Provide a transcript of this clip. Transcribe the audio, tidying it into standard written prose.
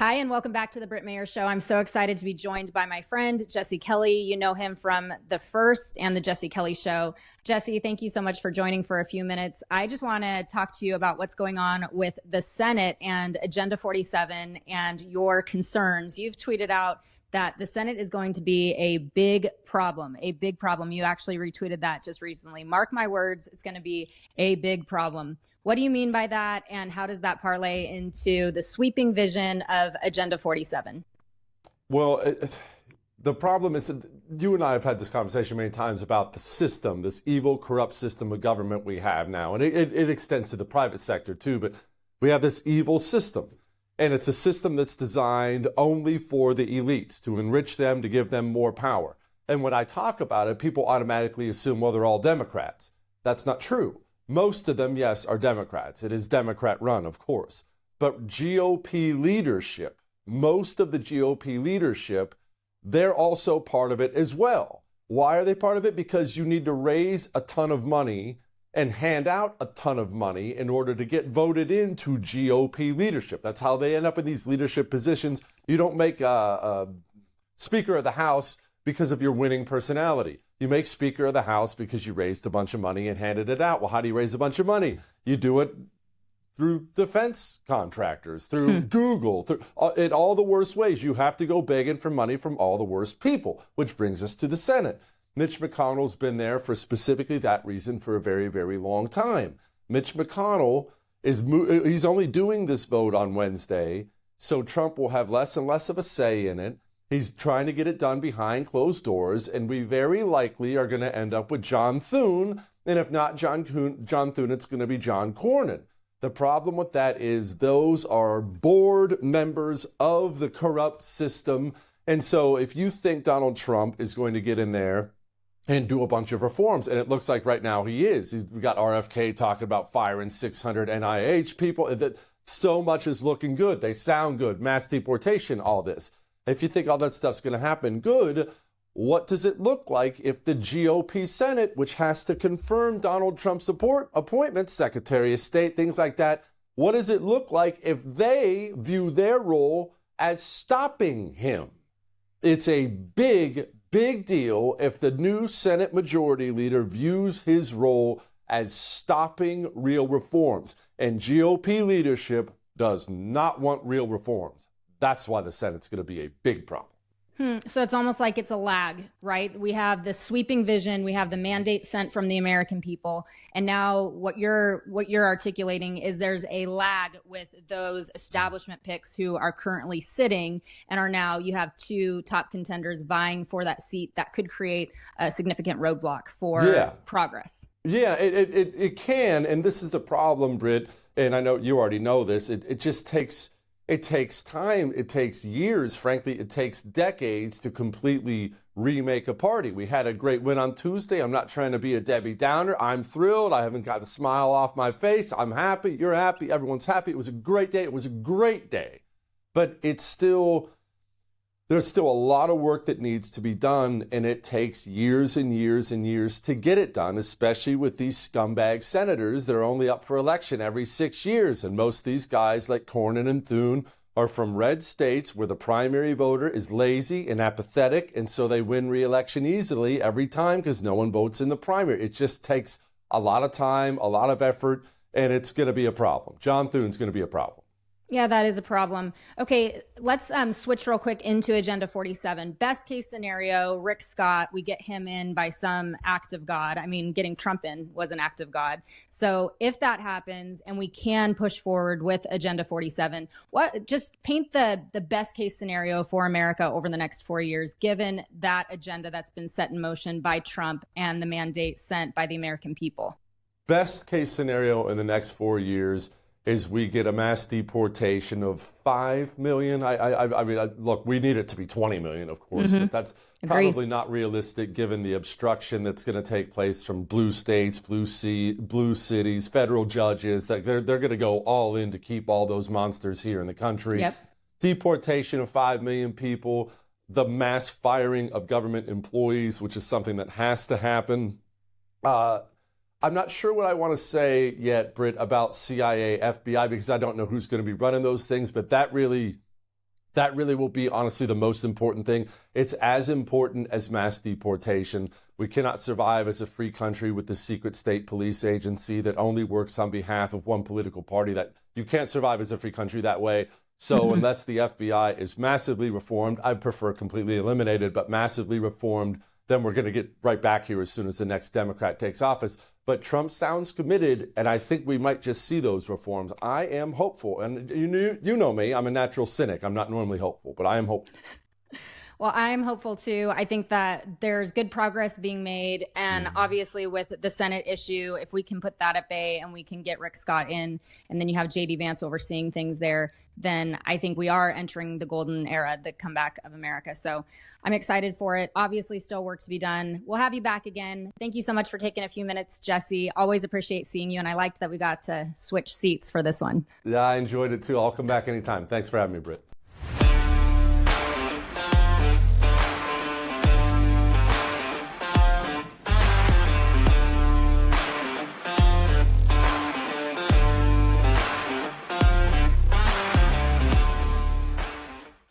Hi, and welcome back to the Britt Mayer Show. I'm so excited to be joined by my friend, Jesse Kelly. You know him from The First and the Jesse Kelly Show. Jesse, thank you so much for joining for a few minutes. I just want to talk to you about what's going on with the Senate and Agenda 47 and your concerns. You've tweeted out that the Senate is going to be a big problem, a big problem. You actually retweeted that just recently. Mark my words, it's going to be a big problem. What do you mean by that, and how does that parlay into the sweeping vision of Agenda 47? Well, the problem is that you and I have had this conversation many times about the system, this evil, corrupt system of government we have now. And it extends to the private sector too, but we have this evil system. And it's a system that's designed only for the elites, to enrich them, to give them more power. And when I talk about it, people automatically assume, well, they're all Democrats. That's not true. Most of them, yes, are Democrats. It is Democrat run, of course. But GOP leadership, most of the GOP leadership, they're also part of it as well. Why are they part of it? Because you need to raise a ton of money and hand out a ton of money in order to get voted into GOP leadership. That's how they end up in these leadership positions. You don't make a Speaker of the House because of your winning personality. You make Speaker of the House because you raised a bunch of money and handed it out. Well, how do you raise a bunch of money? You do it through defense contractors, through Google, in all the worst ways. You have to go begging for money from all the worst people, which brings us to the Senate. Mitch McConnell's been there for specifically that reason for a very, very long time. Mitch McConnell he's only doing this vote on Wednesday, so Trump will have less and less of a say in it. He's trying to get it done behind closed doors, and we very likely are going to end up with John Thune, and if not John Thune, it's going to be John Cornyn. The problem with that is those are board members of the corrupt system, and so if you think Donald Trump is going to get in there and do a bunch of reforms, and it looks like right now he is. We got RFK talking about firing 600 NIH people. That so much is looking good. They sound good. Mass deportation, all this. If you think all that stuff's going to happen good, what does it look like if the GOP Senate, which has to confirm Donald Trump's appointments, Secretary of State, things like that, what does it look like if they view their role as stopping him? It's a big, big deal if the new Senate Majority Leader views his role as stopping real reforms. And GOP leadership does not want real reforms. That's why the Senate's going to be a big problem. So it's almost like it's a lag, right? We have the sweeping vision, we have the mandate sent from the American people, and now what you're articulating is there's a lag with those establishment picks who are currently sitting and are now, you have two top contenders vying for that seat that could create a significant roadblock for progress. Yeah, it can, and this is the problem, Britt, and I know you already know this. It just takes time. It takes years. Frankly, it takes decades to completely remake a party. We had a great win on Tuesday. I'm not trying to be a Debbie Downer. I'm thrilled. I haven't got the smile off my face. I'm happy. You're happy. Everyone's happy. It was a great day. It was a great day. But there's still a lot of work that needs to be done, and it takes years and years and years to get it done, especially with these scumbag senators. They're only up for election every 6 years, and most of these guys like Cornyn and Thune are from red states where the primary voter is lazy and apathetic, and so they win re-election easily every time because no one votes in the primary. It just takes a lot of time, a lot of effort, and it's going to be a problem. John Thune's going to be a problem. Yeah, that is a problem. Okay, let's switch real quick into Agenda 47. Best case scenario, Rick Scott, we get him in by some act of God. I mean, getting Trump in was an act of God. So if that happens and we can push forward with Agenda 47, just paint the best case scenario for America over the next 4 years, given that agenda that's been set in motion by Trump and the mandate sent by the American people. Best case scenario in the next 4 years is we get a mass deportation of 5 million. I mean, look, we need it to be 20 million, of course, but that's probably not realistic given the obstruction that's going to take place from blue states, blue cities, federal judges. That they're going to go all in to keep all those monsters here in the country. Yep. Deportation of 5 million people, the mass firing of government employees, which is something that has to happen. I'm not sure what I want to say yet, Britt, about CIA, FBI, because I don't know who's going to be running those things, but that really That really will be, honestly, the most important thing. It's as important as mass deportation. We cannot survive as a free country with the secret state police agency that only works on behalf of one political party. That you can't survive as a free country that way. So unless the FBI is massively reformed, I prefer completely eliminated, but massively reformed, then we're going to get right back here as soon as the next Democrat takes office. But Trump sounds committed, and I think we might just see those reforms. I am hopeful. And you know me, I'm a natural cynic. I'm not normally hopeful, but I am hopeful. Well, I'm hopeful too. I think that there's good progress being made. And obviously, with the Senate issue, if we can put that at bay and we can get Rick Scott in, and then you have JD Vance overseeing things there, then I think we are entering the golden era, the comeback of America. So I'm excited for it. Obviously, still work to be done. We'll have you back again. Thank you so much for taking a few minutes, Jesse. Always appreciate seeing you. And I liked that we got to switch seats for this one. Yeah, I enjoyed it too. I'll come back anytime. Thanks for having me, Britt.